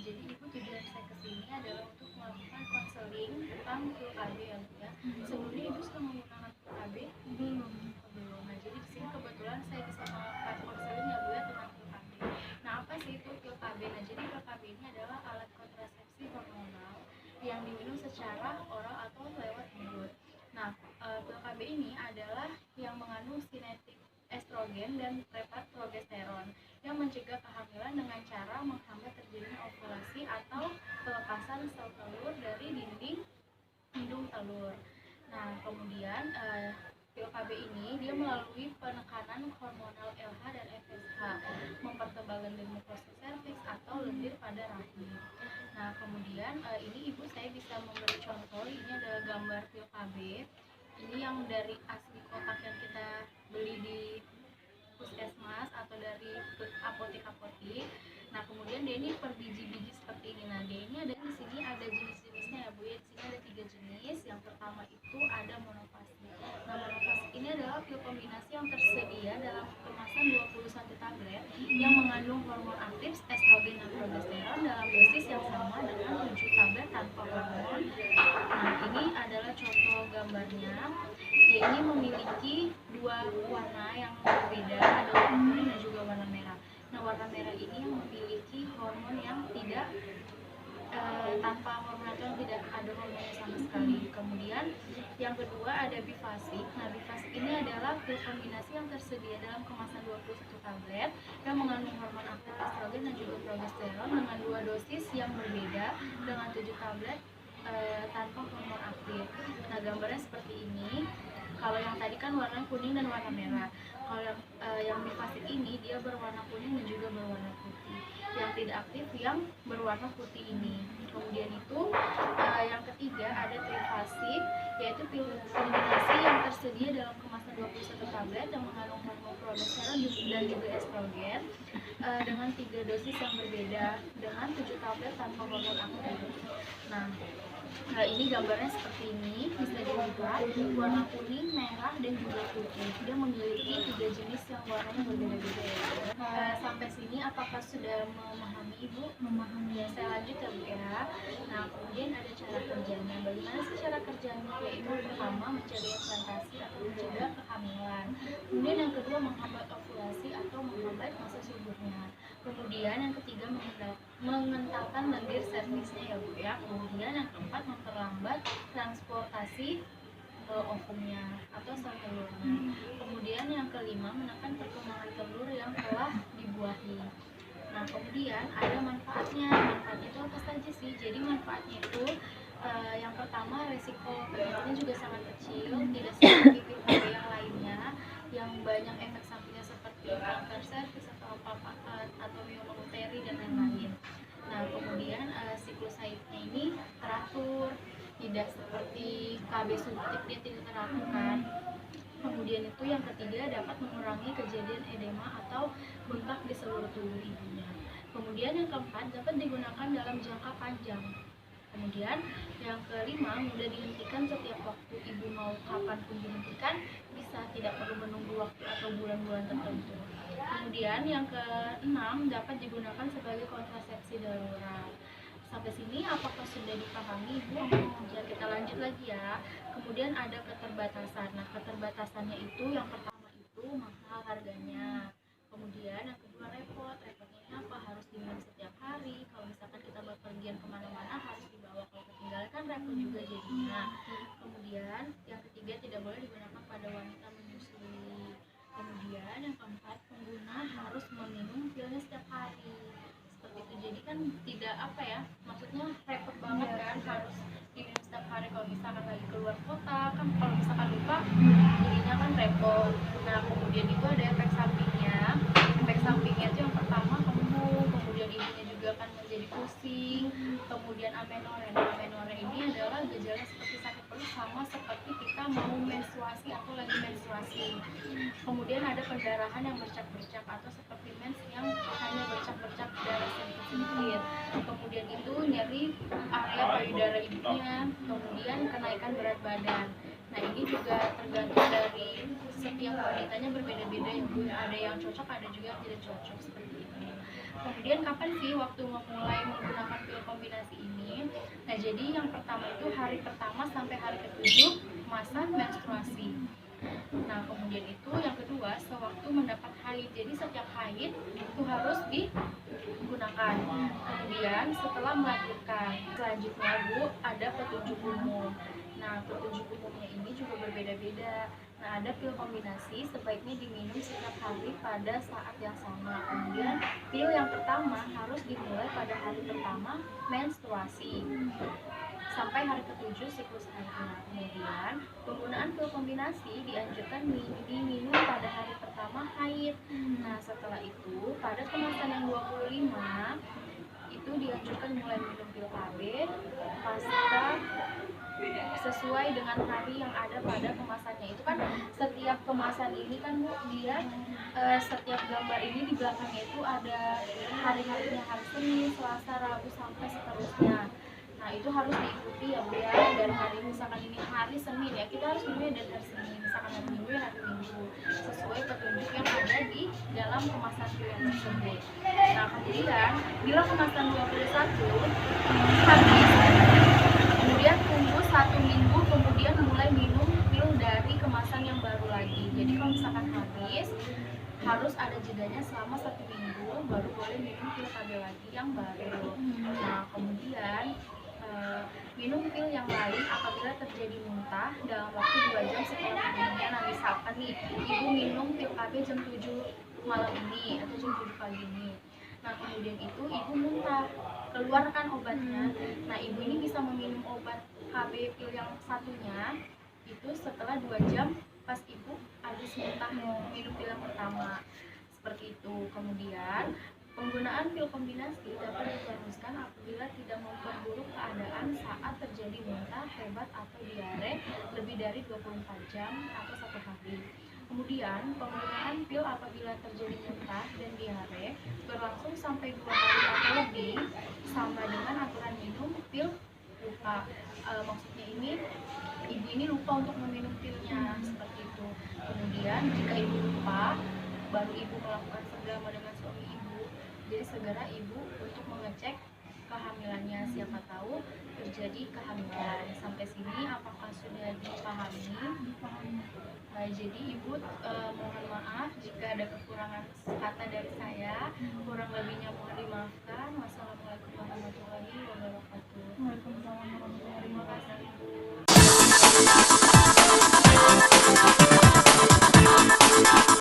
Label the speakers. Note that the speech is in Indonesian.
Speaker 1: jadi ibu tujuan saya kesini adalah untuk melakukan konseling tentang PIL-KB ya Bu ya. Sebelumnya ibu sudah menggunakan PIL-KB? Belum. Nah jadi di sini kebetulan saya bisa melakukan konseling ya Bu ya tentang PIL-KB. Nah apa sih itu PIL-KB? Nah jadi PIL-KB ini adalah alat kontrasepsi hormonal yang diminum secara oral atau lewat mulut. Nah PIL-KB ini adalah yang mengandung sinetik estrogen dan preparat progesteron yang mencegah kehamilan dengan cara menghambat terjadinya ovulasi atau pelepasan sel telur dari dinding hidung telur. Nah, kemudian PIL-KB ini dia melalui penekanan hormonal LH dan FSH, mempertebal lendir mukosa serviks atau lendir pada rahim. Nah, kemudian ini ibu saya bisa memberi contoh. Ini adalah gambar PIL-KB. Ini yang dari asli kotak yang kita beli di puskesmas atau dari apotek-apotek. Nah, kemudian dia ini per biji-biji seperti ini. Nah, dia ini ada di sini ada jenis-jenisnya ya Bu ya. Di sini ada 3 jenis. Yang pertama itu ada monofasi. Nah, monofasi ini adalah pil kombinasi yang tersedia dalam kemasan 21 tablet yang mengandung hormon aktif estrogen dan progesteron dalam dosis yang sama dengan 7 tablet tanpa hormon. Nah, ini adalah contoh gambarnya. Dia ini memiliki dua warna yang berbeda, ada warna kuning dan juga warna merah. Nah, warna merah ini yang memiliki hormon yang tidak tanpa hormon atau yang tidak ada hormonnya sama sekali. Kemudian yang kedua ada bifasik. Nah, bifasik ini adalah pil kombinasi yang tersedia dalam kemasan 21 tablet yang mengandung hormon aktif estrogen dan juga progesteron dengan dua dosis yang berbeda dengan 7 tablet tanpa hormon aktif. Nah, gambarnya seperti ini. Kalau yang tadi kan warna kuning dan warna merah. Kalau yang bifasik ini dia berwarna kuning dan juga berwarna putih. Yang tidak aktif yang berwarna putih ini. Kemudian itu yang ketiga ada trifasik, yaitu pil kombinasi yang tersedia dalam kemasan 21 tablet yang mengandung hormon progesteron dan juga estrogen dengan 3 dosis yang berbeda dengan 7 tablet tanpa hormon aktif. Nah, ini gambarnya seperti ini, bisa dilihat warna kuning, merah, dan juga putih. Dia memiliki 3 jenis yang warnanya berbeda-beda ya. Sampai sini apakah sudah memahami Ibu? Memahami ya, saya lanjut ya Bu ya. Nah, kemudian ada cara kerjanya. Bagaimana sih cara kerjanya? Yaitu pertama mencegah implantasi atau mencegah kehamilan. Kemudian yang kedua menghambat ovulasi atau menghambat masa suburnya. Kemudian yang ketiga mengentalkan lendir servisnya ya Bu ya. Kemudian yang keempat memperlambat transportasi ovumnya atau sel telurnya. Kemudian yang kelima menekan perkembangan telur yang telah dibuahi. Nah, kemudian ada manfaatnya. Manfaatnya itu apa saja sih? Jadi manfaatnya itu yang pertama resiko penyakitnya juga sangat kecil, tidak seperti PIL-KB yang lainnya yang banyak efek sampingnya seperti kanker serviks atau atau mioma uteri dan lain-lain. Nah, kemudian siklus haidnya ini teratur, tidak seperti KB suntik dia tidak teratur kan. Kemudian itu yang ketiga dapat mengurangi kejadian edema atau bengkak di seluruh tubuh ibunya. Kemudian yang keempat dapat digunakan dalam jangka panjang. Kemudian yang kelima mudah dihentikan setiap waktu ibu mau kapanpun dihentikan, bisa tidak perlu menunggu waktu atau bulan-bulan tertentu. Kemudian yang keenam dapat digunakan sebagai kontrasepsi darurat. Sampai sini apakah sudah dipahami Ibu? Ya, kita lanjut lagi ya. Kemudian ada keterbatasan. Nah, keterbatasannya itu yang pertama itu mahal harganya. Kemudian yang kedua repot. Repotnya apa? Harus diminum setiap hari. Kalau misalkan kita bepergian kemana-mana harus dibawa. Kalau ketinggalan kan repot juga jadinya. Kemudian yang ketiga tidak boleh digunakan pada wanita menyusui. Kemudian yang keempat pengguna harus meminum pilnya setiap hari. Seperti itu, jadi kan tidak apa ya, maksudnya repot banget kan, harus diminum setiap hari. Kalau misalkan lagi keluar kota kan, kalau misalkan lupa jadinya kan repot. Nah, kemudian itu ada efek sampingnya. Efek sampingnya itu yang pertama kembung, kemudian ibunya juga akan menjadi pusing, kemudian amenorre. Amenorre ini adalah gejala seperti sakit perut sama seperti kita mau menstruasi atau lagi menstruasi. Kemudian ada pendarahan yang bercak-bercak atau seperti mens yang hanya bercak-bercak darah sedikit. Kemudian itu nyeri area payudara ibunya. Kemudian kenaikan berat badan. Nah ini juga tergantung dari setiap wanitanya berbeda-beda ya Bu. Ada yang cocok, ada juga yang tidak cocok seperti itu. Kemudian kapan sih waktu memulai menggunakan pil kombinasi ini? Nah jadi yang pertama itu hari pertama sampai hari ke-7 masa menstruasi. Nah kemudian itu yang kedua sewaktu mendapat haid. Jadi setiap haid itu harus digunakan. Kemudian setelah melahirkan, selanjutnya Bu ada petunjuk umum. Nah petunjuk umumnya ini juga berbeda-beda. Nah ada pil kombinasi sebaiknya diminum setiap hari pada saat yang sama. Kemudian pil yang pertama harus dimulai pada hari pertama menstruasi sampai hari ke-7 siklus haidnya. Kemudian penggunaan pil kombinasi dianjurkan diminum pada hari pertama haid. Nah setelah itu pada kemasan yang 25 itu dianjurkan mulai minum pil KB pasca sesuai dengan hari yang ada pada kemasannya. Itu kan setiap kemasan ini kan Bu, dia setiap gambar ini di belakangnya itu ada hari-harinya, hari Senin, Selasa, Rabu sampai seterusnya. Nah itu harus diikuti ya Bu ya. Dari hari misalkan ini hari Senin ya, kita harus minumnya dari hari Senin. Misalkan hari Minggu ya hari Minggu, sesuai petunjuk yang ada di dalam kemasan pil tersebut. Nah kemudian bila kemasan 21 habis, kemudian tunggu 1 minggu, kemudian mulai minum pil dari kemasan yang baru lagi. Jadi kalau misalkan habis, harus ada jedanya selama 1 minggu baru boleh minum pil KB lagi yang baru. Nah kemudian minum pil yang lain apabila terjadi muntah dalam waktu 2 jam setelah minumnya. Nah misalkan nih ibu minum pil KB jam 7 malam ini atau jam 7 pagi ini, nah kemudian itu ibu muntah, keluarkan obatnya. Nah ibu ini bisa meminum obat KB pil yang satunya itu setelah 2 jam pas ibu habis muntah minum pil yang pertama, seperti itu. Kemudian penggunaan pil kombinasi dapat diteruskan apabila tidak memperburuk keadaan saat terjadi muntah hebat atau diare lebih dari 24 jam atau 1 hari. Kemudian penggunaan pil apabila terjadi muntah dan diare berlangsung sampai 2 hari atau lebih sama dengan aturan minum pil lupa. Maksudnya ini ibu ini lupa untuk meminum pilnya, seperti itu. Kemudian jika ibu lupa, baru ibu melakukan senggama dengan suami ibu. Jadi segera ibu untuk mengecek kehamilannya, siapa tahu terjadi kehamilan. Sampai sini apakah sudah dipahami? Nah, jadi ibu mohon maaf jika ada kekurangan kata dari saya. Kurang lebihnya mohon dimaafkan. Wassalamualaikum warahmatullahi wabarakatuh.